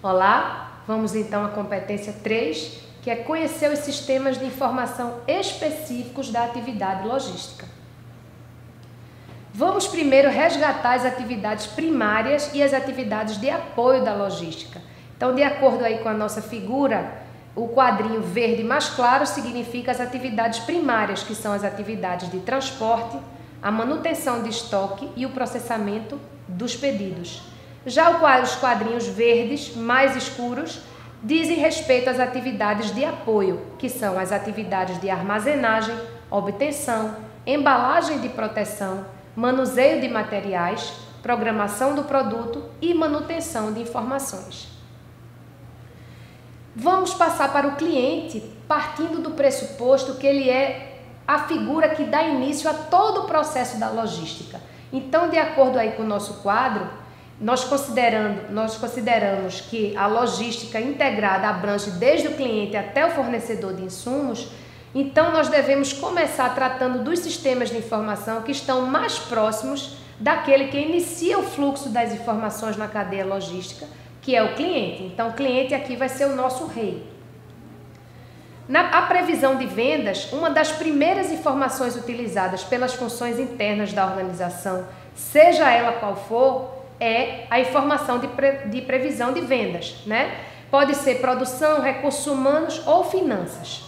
Olá, vamos então à competência 3, que é conhecer os sistemas de informação específicos da atividade logística. Vamos primeiro resgatar as atividades primárias e as atividades de apoio da logística. Então, de acordo aí com a nossa figura, o quadrinho verde mais claro significa as atividades primárias, que são as atividades de transporte, a manutenção de estoque e o processamento dos pedidos. Já os quadrinhos verdes mais escuros dizem respeito às atividades de apoio, que são as atividades de armazenagem, obtenção, embalagem de proteção, manuseio de materiais, programação do produto e manutenção de informações. Vamos passar para o cliente, partindo do pressuposto que ele é a figura que dá início a todo o processo da logística. Então, de acordo aí com o nosso quadro, nós consideramos que a logística integrada abrange desde o cliente até o fornecedor de insumos. Então, nós devemos começar tratando dos sistemas de informação que estão mais próximos daquele que inicia o fluxo das informações na cadeia logística, que é o cliente. Então, o cliente aqui vai ser o nosso rei. A previsão de vendas, uma das primeiras informações utilizadas pelas funções internas da organização, seja ela qual for, é a informação de previsão de vendas, né? Pode ser produção, recursos humanos ou finanças.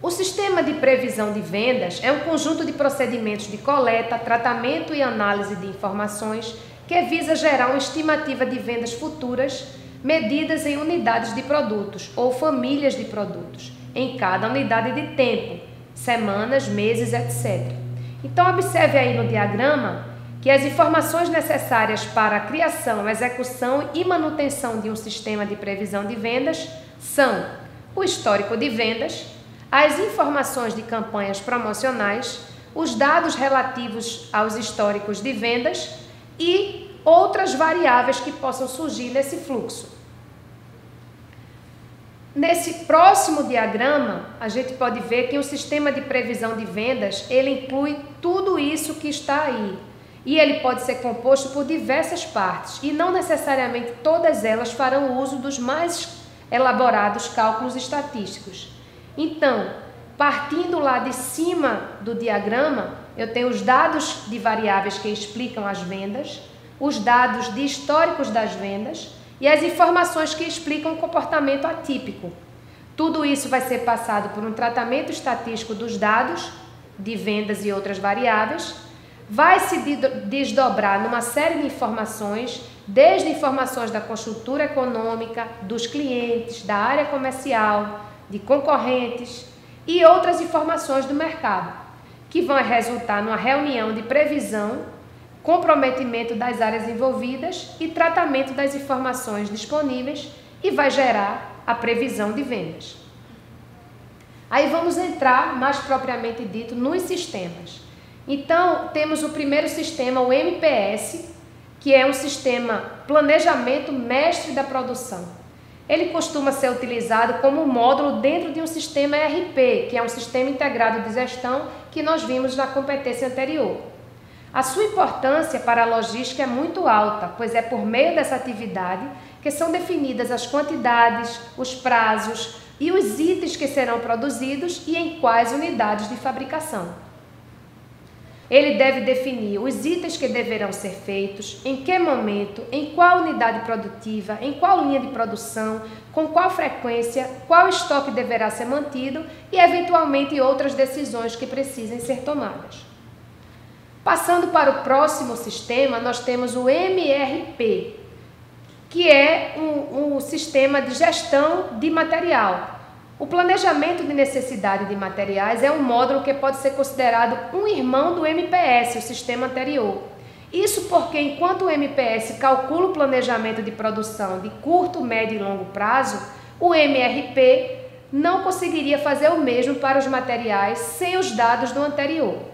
O sistema de previsão de vendas é um conjunto de procedimentos de coleta, tratamento e análise de informações que visa gerar uma estimativa de vendas futuras medidas em unidades de produtos ou famílias de produtos, em cada unidade de tempo, semanas, meses, etc. Então, observe aí no diagrama que as informações necessárias para a criação, execução e manutenção de um sistema de previsão de vendas são o histórico de vendas, as informações de campanhas promocionais, os dados relativos aos históricos de vendas e outras variáveis que possam surgir nesse fluxo. Nesse próximo diagrama, a gente pode ver que o sistema de previsão de vendas, ele inclui tudo isso que está aí. E ele pode ser composto por diversas partes, e não necessariamente todas elas farão uso dos mais elaborados cálculos estatísticos. Então, partindo lá de cima do diagrama, eu tenho os dados de variáveis que explicam as vendas, os dados de históricos das vendas e as informações que explicam o comportamento atípico. Tudo isso vai ser passado por um tratamento estatístico dos dados de vendas e outras variáveis, vai se desdobrar numa série de informações, desde informações da conjuntura econômica, dos clientes, da área comercial, de concorrentes e outras informações do mercado, que vão resultar numa reunião de previsão, comprometimento das áreas envolvidas e tratamento das informações disponíveis e vai gerar a previsão de vendas. Aí vamos entrar, mais propriamente dito, nos sistemas. Então, temos o primeiro sistema, o MPS, que é um sistema Planejamento Mestre da Produção. Ele costuma ser utilizado como módulo dentro de um sistema ERP, que é um sistema integrado de gestão que nós vimos na competência anterior. A sua importância para a logística é muito alta, pois é por meio dessa atividade que são definidas as quantidades, os prazos e os itens que serão produzidos e em quais unidades de fabricação. Ele deve definir os itens que deverão ser feitos, em que momento, em qual unidade produtiva, em qual linha de produção, com qual frequência, qual estoque deverá ser mantido e, eventualmente, outras decisões que precisem ser tomadas. Passando para o próximo sistema, nós temos o MRP, que é um sistema de gestão de material. O planejamento de necessidade de materiais é um módulo que pode ser considerado um irmão do MPS, o sistema anterior. Isso porque, enquanto o MPS calcula o planejamento de produção de curto, médio e longo prazo, o MRP não conseguiria fazer o mesmo para os materiais sem os dados do anterior.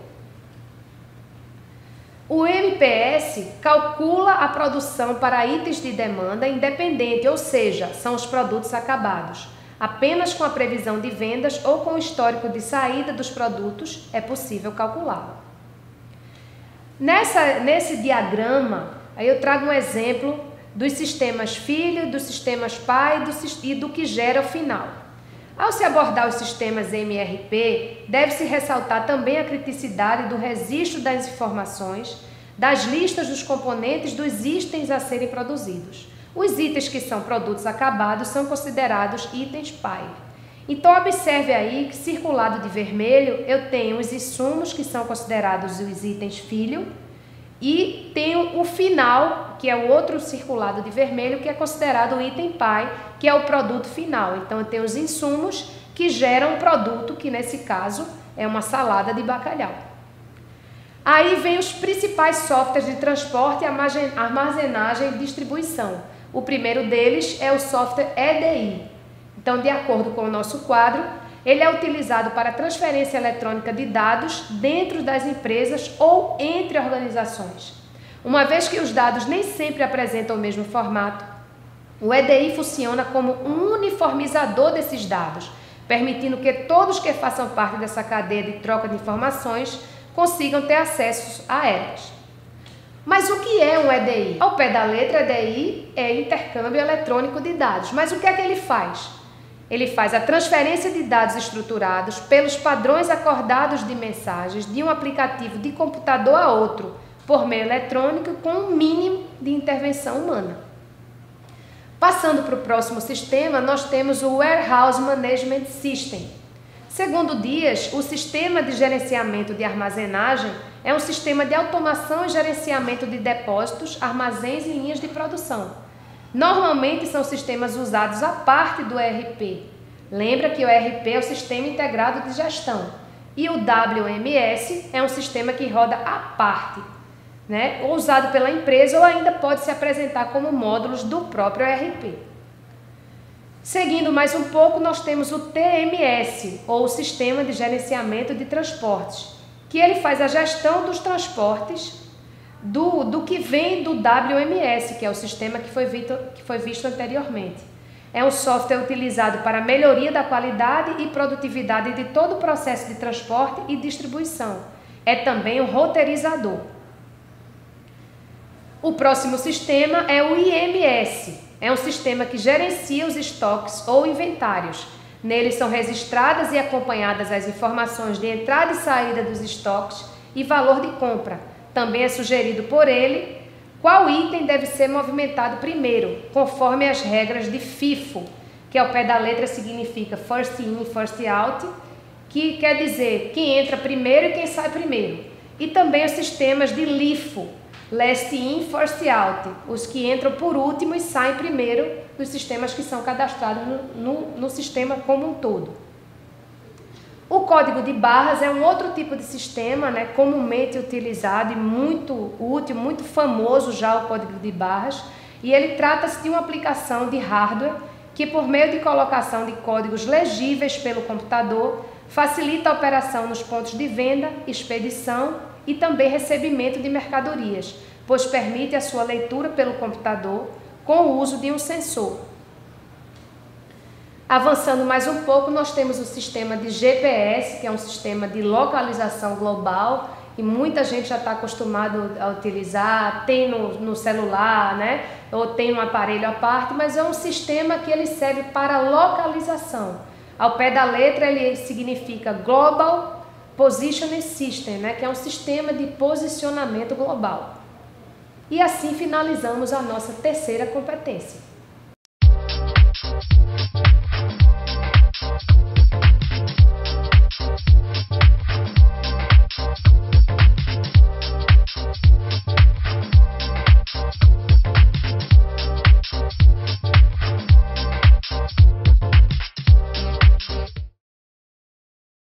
O MPS calcula a produção para itens de demanda independente, ou seja, são os produtos acabados. Apenas com a previsão de vendas ou com o histórico de saída dos produtos é possível calculá-lo. Nesse diagrama, aí eu trago um exemplo dos sistemas filho, dos sistemas pai e do que gera o final. Ao se abordar os sistemas MRP, deve-se ressaltar também a criticidade do registro das informações, das listas dos componentes dos itens a serem produzidos. Os itens que são produtos acabados são considerados itens pai. Então, observe aí que circulado de vermelho eu tenho os insumos que são considerados os itens filho e tenho o final, que é o outro circulado de vermelho, que é considerado o item pai, que é o produto final. Então, eu tenho os insumos que geram um produto, que nesse caso é uma salada de bacalhau. Aí vem os principais softwares de transporte, armazenagem e distribuição. O primeiro deles é o software EDI. Então, de acordo com o nosso quadro, ele é utilizado para transferência eletrônica de dados dentro das empresas ou entre organizações. Uma vez que os dados nem sempre apresentam o mesmo formato, o EDI funciona como um uniformizador desses dados, permitindo que todos que façam parte dessa cadeia de troca de informações consigam ter acesso a elas. Mas o que é um EDI? Ao pé da letra, EDI é intercâmbio eletrônico de dados. Mas o que é que ele faz? Ele faz a transferência de dados estruturados pelos padrões acordados de mensagens de um aplicativo de computador a outro, por meio eletrônico, com um mínimo de intervenção humana. Passando para o próximo sistema, nós temos o Warehouse Management System. Segundo Dias, o sistema de gerenciamento de armazenagem é um sistema de automação e gerenciamento de depósitos, armazéns e linhas de produção. Normalmente são sistemas usados à parte do ERP. Lembra que o ERP é o Sistema Integrado de Gestão e o WMS é um sistema que roda à parte, né? Ou usado pela empresa ou ainda pode se apresentar como módulos do próprio ERP. Seguindo mais um pouco, nós temos o TMS, ou o Sistema de Gerenciamento de Transportes, que ele faz a gestão dos transportes do que vem do WMS, que é o sistema que foi visto anteriormente. É um software utilizado para a melhoria da qualidade e produtividade de todo o processo de transporte e distribuição. É também um roteirizador. O próximo sistema é o IMS. É um sistema que gerencia os estoques ou inventários. Nele são registradas e acompanhadas as informações de entrada e saída dos estoques e valor de compra. Também é sugerido por ele qual item deve ser movimentado primeiro, conforme as regras de FIFO, que ao pé da letra significa First In, First Out, que quer dizer quem entra primeiro e quem sai primeiro. E também os sistemas de LIFO, Last In, First Out, os que entram por último e saem primeiro dos sistemas que são cadastrados no sistema como um todo. O código de barras é um outro tipo de sistema, né, comumente utilizado e muito útil, muito famoso já o código de barras, e ele trata-se de uma aplicação de hardware que, por meio de colocação de códigos legíveis pelo computador, facilita a operação nos pontos de venda, expedição e também recebimento de mercadorias, pois permite a sua leitura pelo computador com o uso de um sensor. Avançando mais um pouco, nós temos o sistema de GPS, que é um sistema de localização global, e muita gente já está acostumado a utilizar, tem no celular, né? Ou tem um aparelho à parte, mas é um sistema que ele serve para localização. Ao pé da letra ele significa Global Positioning System, né? Que é um sistema de posicionamento global. E assim finalizamos a nossa terceira competência.